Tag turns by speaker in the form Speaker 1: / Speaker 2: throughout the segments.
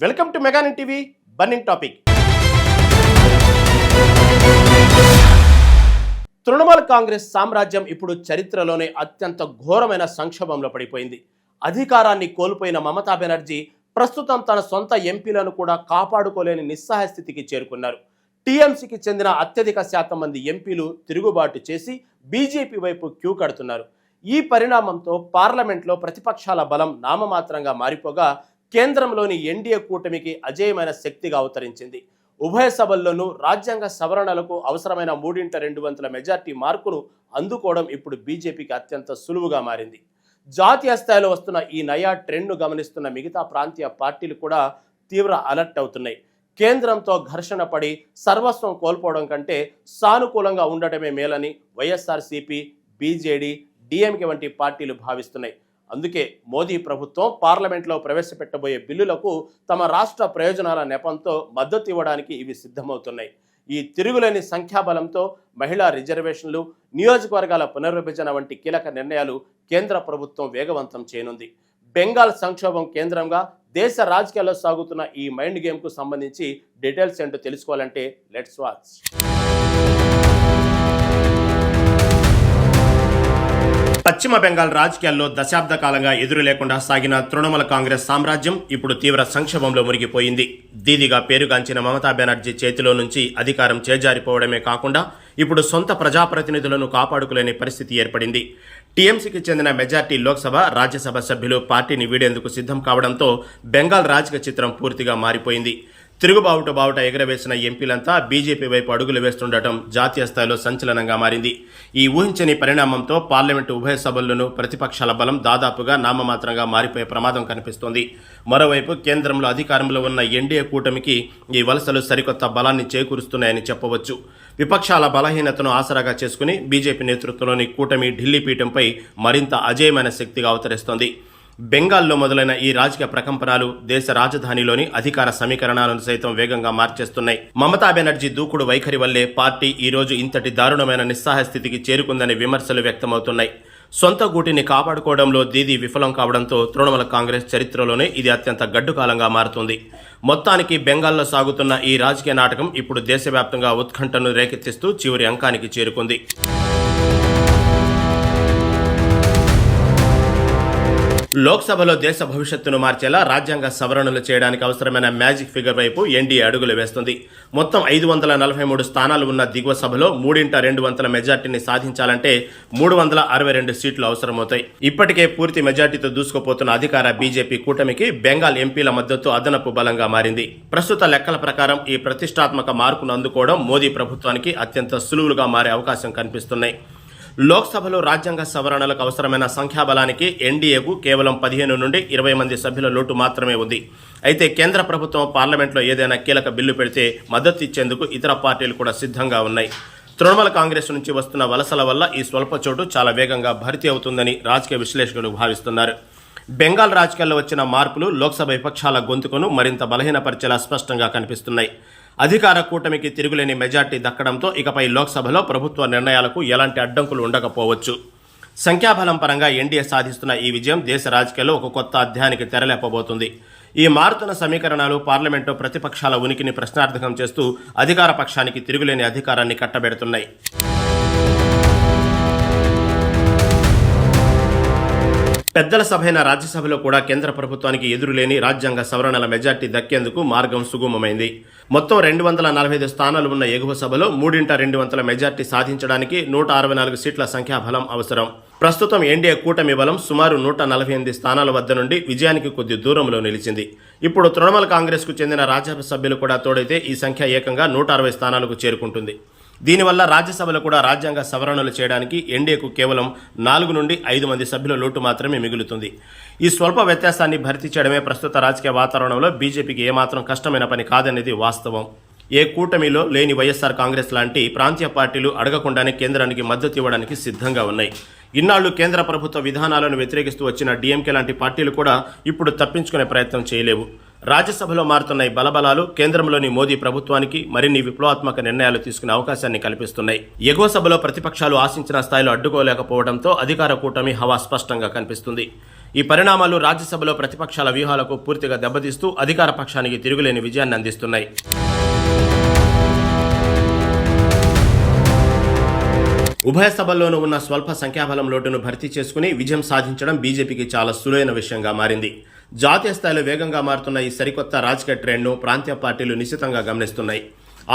Speaker 1: Welcome to mega TV burning topic. Trinamool Congress సామ్రాజ్యం ఇప్పుడు చరిత్రలోనే అత్యంత ఘోరమైన సంక్షోభంలో పడిపోయింది. అధికారాన్ని కోల్పోయిన మమతా బెనర్జీ ప్రస్తుతం తన సొంత ఎంపీలను కూడా కాపాడుకోలేని నిస్సహాయ స్థితికి చేరుకున్నారు. టీఎంసీకి చెందిన అత్యధిక శాతం మంది ఎంపీలు తిరుగుబాటు చేసి బీజేపీ వైపు క్యూ కడుతున్నారు. ఈ పరిణామంతో పార్లమెంట్లో ప్రతిపక్షాల బలం నామమాత్రంగా మారిపోగా కేంద్రంలోని ఎన్డీఏ కూటమికి అజేయమైన శక్తిగా అవతరించింది. ఉభయ సభల్లోనూ రాజ్యాంగ సవరణలకు అవసరమైన 3/2 మెజార్టీ మార్కును అందుకోవడం ఇప్పుడు బీజేపీకి అత్యంత సులువుగా మారింది. జాతీయ స్థాయిలో వస్తున్న ఈ నయా ట్రెండ్ను గమనిస్తున్న మిగతా ప్రాంతీయ పార్టీలు కూడా తీవ్ర అలర్ట్ అవుతున్నాయి. కేంద్రంతో ఘర్షణ పడి సర్వస్వం కోల్పోవడం కంటే సానుకూలంగా ఉండటమే మేలని వైఎస్ఆర్సీపీ, బీజేడీ, డిఎంకే వంటి పార్టీలు భావిస్తున్నాయి. అందుకే మోదీ ప్రభుత్వం పార్లమెంట్లో ప్రవేశపెట్టబోయే బిల్లులకు తమ రాష్ట్ర ప్రయోజనాల నెపంతో మద్దతు ఇవ్వడానికి ఇవి సిద్ధమవుతున్నాయి. ఈ తిరుగులేని సంఖ్యాబలంతో మహిళా రిజర్వేషన్లు, నియోజకవర్గాల పునర్విభజన వంటి కీలక నిర్ణయాలు కేంద్ర ప్రభుత్వం వేగవంతం చేయనుంది. బెంగాల్ సంక్షోభం కేంద్రంగా దేశ రాజకీయాల్లో సాగుతున్న ఈ మైండ్ గేమ్కు సంబంధించి డీటెయిల్స్ ఏంటో తెలుసుకోవాలంటే లెట్స్ వాచ్. పశ్చిమ బెంగాల్ రాజకీయాల్లో దశాబ్ద కాలంగా ఎదురు లేకుండా సాగిన తృణమూల్ కాంగ్రెస్ సామ్రాజ్యం ఇప్పుడు తీవ్ర సంక్షోభంలో మునిగిపోయింది. దీదిగా పేరుగాంచిన మమతా బెనర్జీ చేతిలో నుంచి అధికారం చేజారిపోవడమే కాకుండా ఇప్పుడు సొంత ప్రజాప్రతినిధులను కాపాడుకోలేని పరిస్థితి ఏర్పడింది. టీఎంసీకి చెందిన మెజార్టీ లోక్సభ, రాజ్యసభ సభ్యులు పార్టీని వీడేందుకు సిద్ధం కావడంతో బెంగాల్ రాజకీయ చిత్రం పూర్తిగా మారిపోయింది. తిరుగుబావుట ఎగరవేసిన ఎంపీలంతా బీజేపీ వైపు అడుగులు వేస్తుండటం జాతీయ స్థాయిలో సంచలనంగా మారింది. ఈ ఊహించని పరిణామంతో పార్లమెంటు ఉభయ సభల్లోనూ ప్రతిపక్షాల బలం దాదాపుగా నామమాత్రంగా మారిపోయే ప్రమాదం కనిపిస్తోంది. మరోవైపు కేంద్రంలో అధికారంలో ఉన్న ఎన్డీఏ కూటమికి ఈ వలసలు సరికొత్త బలాన్ని చేకూరుస్తున్నాయని చెప్పవచ్చు. విపక్షాల బలహీనతను ఆసరాగా చేసుకుని బీజేపీ నేతృత్వంలోని కూటమి ఢిల్లీ పీఠంపై మరింత అజేయమైన శక్తిగా అవతరిస్తోంది. బెంగాల్లో మొదలైన ఈ రాజకీయ ప్రకంపనలు దేశ రాజధానిలోని అధికార సమీకరణాలను సైతం వేగంగా మార్చేస్తున్నాయి. మమతా బెనర్జీ దూకుడు వైఖరి వల్లే పార్టీ ఈ రోజు ఇంతటి దారుణమైన నిస్సహాయ స్థితికి చేరుకుందనే విమర్శలు వ్యక్తమవుతున్నాయి. సొంత గూటిని కాపాడుకోవడంలో దీదీ విఫలం కావడంతో తృణమూల్ కాంగ్రెస్ చరిత్రలోనే ఇది అత్యంత గడ్డుకాలంగా మారుతుంది. మొత్తానికి బెంగాల్లో సాగుతున్న ఈ రాజకీయ నాటకం ఇప్పుడు దేశవ్యాప్తంగా ఉత్కంఠను రేకెత్తిస్తూ చివరి అంకానికి చేరుకుంది. లోక్సభలో దేశ భవిష్యత్తును మార్చేలా రాజ్యాంగ సవరణలు చేయడానికి అవసరమైన మ్యాజిక్ ఫిగర్ వైపు ఎన్డీఏ అడుగులు వేస్తుంది. మొత్తం 543 స్థానాలు ఉన్న దిగువ సభలో 3/2 మెజార్టీని సాధించాలంటే 362 సీట్లు అవసరమవుతాయి. ఇప్పటికే పూర్తి మెజార్టీతో దూసుకుపోతున్న అధికార బీజేపీ కూటమికి బెంగాల్ ఎంపీల మద్దతు అదనపు బలంగా మారింది. ప్రస్తుత లెక్కల ప్రకారం ఈ ప్రతిష్టాత్మక మార్కును అందుకోవడం మోదీ ప్రభుత్వానికి అత్యంత సులువుగా మారే అవకాశం కనిపిస్తున్నాయి. లోక్సభలో రాజ్యాంగ సవరణలకు అవసరమైన సంఖ్యాబలానికి ఎన్డీఏకు కేవలం 15 నుండి 20 మంది సభ్యుల లోటు మాత్రమే ఉంది. అయితే కేంద్ర ప్రభుత్వం పార్లమెంట్లో ఏదైనా కీలక బిల్లు పెడితే మద్దతు ఇచ్చేందుకు ఇతర పార్టీలు కూడా సిద్ధంగా ఉన్నాయి. తృణమూల్ కాంగ్రెస్ నుంచి వస్తున్న వలసల వల్ల ఈ స్వల్ప చోటు చాలా వేగంగా భర్తీ అవుతుందని రాజకీయ విశ్లేషకులు భావిస్తున్నారు. బెంగాల్ రాజకీయాల్లో వచ్చిన మార్పులు లోక్సభ విపక్షాల గొంతుకును మరింత బలహీనపరిచేలా స్పష్టంగా కనిపిస్తున్నాయి. అధికార కూటమికి తిరుగులేని మెజార్టీ దక్కడంతో ఇకపై లోక్సభలో ప్రభుత్వ నిర్ణయాలకు ఎలాంటి అడ్డంకులు ఉండకపోవచ్చు. సంఖ్యాబలం పరంగా ఎన్డీఏ సాధిస్తున్న ఈ విజయం దేశ రాజకీయాల్లో ఒక కొత్త అధ్యాయానికి తెరలేపబోతుంది. ఈ మారుతున్న సమీకరణాలు పార్లమెంటు ప్రతిపక్షాల ఉనికిని ప్రశ్నార్థకం చేస్తూ అధికార పక్షానికి తిరుగులేని అధికారాన్ని కట్టబెడుతున్నాయి. పెద్దల సభైన రాజ్యసభలో కూడా కేంద్ర ప్రభుత్వానికి ఎదురులేని రాజ్యాంగ సవరణల మెజార్టీ దక్కేందుకు మార్గం సుగమమైంది. మొత్తం 245 స్థానాలు ఉన్న ఎగువ సభలో 3/2 మెజార్టీ సాధించడానికి 164 సీట్ల సంఖ్యాబలం అవసరం. ప్రస్తుతం ఎన్డీఏ కూటమి బలం సుమారు 148 స్థానాల వద్ద నుండి విజయానికి కొద్ది దూరంలో నిలిచింది. ఇప్పుడు తృణమూల్ కాంగ్రెస్కు చెందిన రాజ్యసభ సభ్యులు కూడా తోడైతే ఈ సంఖ్య ఏకంగా 160 స్థానాలకు చేరుకుంటుంది. దీనివల్ల రాజ్యసభలో కూడా రాజ్యాంగ సవరణలు చేయడానికి ఎన్డీఏకు కేవలం 4 నుండి 5 మంది సభ్యుల లోటు మాత్రమే మిగులుతుంది. ఈ స్వల్ప వ్యత్యాసాన్ని భర్తీ చేయడమే ప్రస్తుత రాజకీయ వాతావరణంలో బీజేపీకి ఏమాత్రం కష్టమైన పని కాదనేది వాస్తవం. ఏ కూటమిలో లేని వైఎస్ఆర్ కాంగ్రెస్ లాంటి ప్రాంతీయ పార్టీలు అడగకుండానే కేంద్రానికి మద్దతు ఇవ్వడానికి సిద్ధంగా ఉన్నాయి. ఇన్నాళ్లు కేంద్ర ప్రభుత్వ విధానాలను వ్యతిరేకిస్తూ వచ్చిన డిఎంకే లాంటి పార్టీలు కూడా ఇప్పుడు తప్పించుకునే ప్రయత్నం చేయలేవు. రాజ్యసభలో మారుతున్న ఈ బలబలాలు కేంద్రంలోని మోదీ ప్రభుత్వానికి మరిన్ని విప్లవాత్మక నిర్ణయాలు తీసుకునే అవకాశాన్ని కల్పిస్తున్నాయి. ఎగువ సభలో ప్రతిపక్షాలు ఆశించిన స్థాయిలో అడ్డుకోలేకపోవడంతో అధికార కూటమి హవా స్పష్టంగా కనిపిస్తుంది. ఈ పరిణామాలు రాజ్యసభలో ప్రతిపక్షాల వ్యూహాలకు పూర్తిగా దెబ్బతీస్తూ అధికార పక్షానికి తిరుగులేని విజయాన్ని అందిస్తున్నాయి. ఉభయ సభల్లోనూ ఉన్న స్వల్ప సంఖ్యాబలం లోటును భర్తీ చేసుకుని విజయం సాధించడం బీజేపీకి చాలా సులువైన విషయంగా మారింది. జాతీయ స్థాయిలో వేగంగా మారుతున్న ఈ సరికొత్త రాజకీయ ట్రెండ్ను ప్రాంతీయ పార్టీలు నిశితంగా గమనిస్తున్నాయి.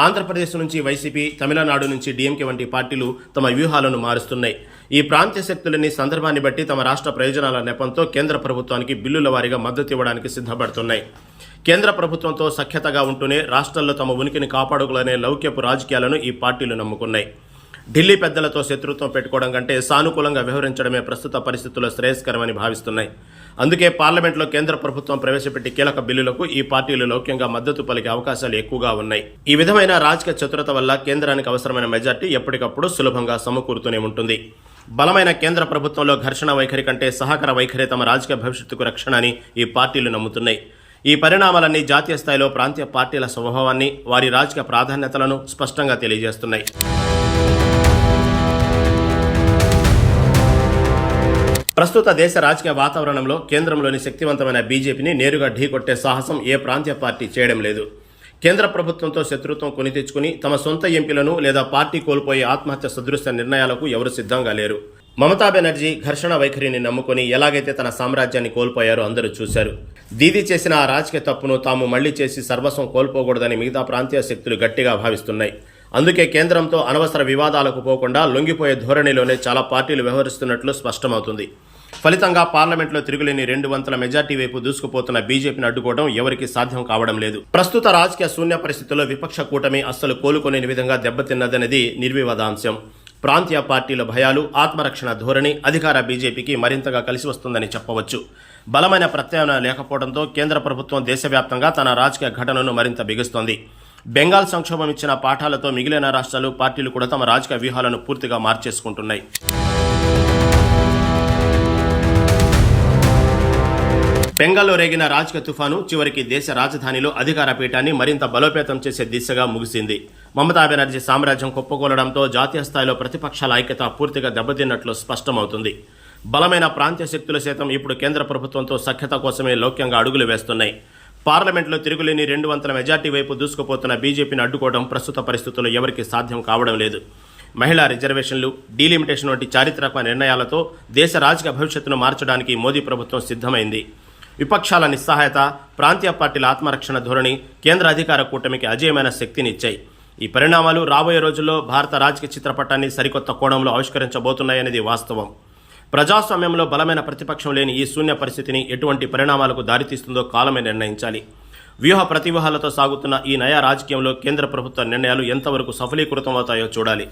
Speaker 1: ఆంధ్రప్రదేశ్ నుంచి వైసీపీ, తమిళనాడు నుంచి డీఎంకే వంటి పార్టీలు తమ వ్యూహాలను మారుస్తున్నాయి. ఈ ప్రాంతీయ శక్తులని సందర్భాన్ని బట్టి తమ రాష్ట్ర ప్రయోజనాల నెపంతో కేంద్ర ప్రభుత్వానికి బిల్లుల వారీగా మద్దతు ఇవ్వడానికి సిద్ధపడుతున్నాయి. కేంద్ర ప్రభుత్వంతో సఖ్యతగా ఉంటూనే రాష్ట్రాల్లో తమ ఉనికిని కాపాడుకోవాలనే లౌక్యపు రాజకీయాలను ఈ పార్టీలు నమ్ముకున్నాయి. ఢిల్లీ పెద్దలతో శత్రుత్వం పెట్టుకోవడం కంటే సానుకూలంగా వ్యవహరించడమే ప్రస్తుత పరిస్థితుల్లో శ్రేయస్కరమని భావిస్తున్నాయి. అందుకే పార్లమెంట్లో కేంద్ర ప్రభుత్వం ప్రవేశపెట్టి కీలక బిల్లులకు ఈ పార్టీలు లౌక్యంగా మద్దతు పలికే అవకాశాలు ఎక్కువగా ఉన్నాయి. ఈ విధమైన రాజకీయ చతురత వల్ల కేంద్రానికి అవసరమైన మెజార్టీ ఎప్పటికప్పుడు సులభంగా సమకూరుతూనే ఉంటుంది. బలమైన కేంద్ర ప్రభుత్వంలో ఘర్షణ వైఖరి కంటే సహకార వైఖరి తమ రాజకీయ భవిష్యత్తుకు రక్షణ అని ఈ పార్టీలు నమ్ముతున్నాయి. ఈ పరిణామాలన్నీ జాతీయ స్థాయిలో ప్రాంతీయ పార్టీల స్వభావాన్ని, వారి రాజకీయ ప్రాధాన్యతలను స్పష్టంగా తెలియజేస్తున్నాయి. ప్రస్తుత దేశ రాజకీయ వాతావరణంలో కేంద్రంలోని శక్తివంతమైన బీజేపీని నేరుగా ఢీకొట్టే సాహసం ఏ ప్రాంతీయ పార్టీ చేయడం లేదు. కేంద్ర ప్రభుత్వంతో శత్రుత్వం కొని తెచ్చుకుని తమ సొంత ఎంపీలను లేదా పార్టీ కోల్పోయే ఆత్మహత్య సదృశ్య నిర్ణయాలకు ఎవరు సిద్ధంగా లేరు. మమతా బెనర్జీ ఘర్షణ వైఖరిని నమ్ముకుని ఎలాగైతే తన సామ్రాజ్యాన్ని కోల్పోయారో అందరూ చూశారు. దీదీ చేసిన ఆ రాజకీయ తప్పును తాము మళ్లీ చేసి సర్వస్వం కోల్పోకూడదని మిగతా ప్రాంతీయ శక్తులు గట్టిగా భావిస్తున్నాయి. అందుకే కేంద్రంతో అనవసర వివాదాలకు పోకుండా లొంగిపోయే ధోరణిలోనే చాలా పార్టీలు వ్యవహరిస్తున్నట్లు స్పష్టమవుతుంది. ఫలితంగా పార్లమెంట్లో తిరుగులేని 200 మెజార్టీ వైపు దూసుకుపోతున్న బీజేపీని అడ్డుకోవడం ఎవరికీ సాధ్యం కావడం లేదు. ప్రస్తుత రాజకీయ శూన్య పరిస్థితుల్లో విపక్ష కూటమి అస్సలు కోలుకోలేని విధంగా దెబ్బతిన్నదనేది నిర్వివాదాంశం. ప్రాంతీయ పార్టీల భయాలు, ఆత్మరక్షణ ధోరణి అధికార బీజేపీకి మరింతగా కలిసి వస్తుందని చెప్పవచ్చు. బలమైన ప్రత్యామ్నాయం లేకపోవడంతో కేంద్ర ప్రభుత్వం దేశవ్యాప్తంగా తన రాజకీయ ఘటనను మరింత బిగిస్తోంది. బెంగాల్ సంక్షోభం ఇచ్చిన పాఠాలతో మిగిలిన రాష్ట్రాలు, పార్టీలు కూడా తమ రాజకీయ వ్యూహాలను పూర్తిగా మార్చేసుకుంటున్నాయి. బెంగాల్లో రేగిన రాజకీయ తుఫాను చివరికి దేశ రాజధానిలో అధికార పీఠాన్ని మరింత బలోపేతం చేసే దిశగా ముగిసింది. మమతా బెనర్జీ సామ్రాజ్యం కుప్పకూలడంతో జాతీయ స్థాయిలో ప్రతిపక్షాల ఐక్యత పూర్తిగా దెబ్బతిన్నట్లు స్పష్టమవుతుంది. బలమైన ప్రాంతీయ శక్తులు సైతం ఇప్పుడు కేంద్ర ప్రభుత్వంతో సఖ్యత కోసమే లౌక్యంగా అడుగులు వేస్తున్నాయి. పార్లమెంట్లో తిరుగులేని 200 మెజార్టీ వైపు దూసుకుపోతున్న బీజేపీని అడ్డుకోవడం ప్రస్తుత పరిస్థితుల్లో ఎవరికీ సాధ్యం కావడం లేదు. మహిళా రిజర్వేషన్లు, డీలిమిటేషన్ వంటి చారిత్రక నిర్ణయాలతో దేశ రాజకీయ భవిష్యత్తును మార్చడానికి మోదీ ప్రభుత్వం సిద్ధమైంది. విపక్షాల నిస్సహాయత, ప్రాంతీయ పార్టీల ఆత్మరక్షణ ధోరణి కేంద్ర అధికార కూటమికి అజేయమైన శక్తినిచ్చాయి. ఈ పరిణామాలు రాబోయే రోజుల్లో భారత రాజకీయ చిత్రపటాన్ని సరికొత్త కోణంలో ఆవిష్కరించబోతున్నాయనేది వాస్తవం. ప్రజాస్వామ్యంలో బలమైన ప్రతిపక్షం లేని ఈ శూన్య పరిస్థితిని ఎటువంటి పరిణామాలకు దారితీస్తుందో కాలమే నిర్ణయించాలి. వ్యూహ ప్రతివ్యూహాలతో సాగుతున్న ఈ నయా రాజకీయంలో కేంద్ర ప్రభుత్వ నిర్ణయాలు ఎంతవరకు సఫలీకృతం అవుతాయో చూడాలి.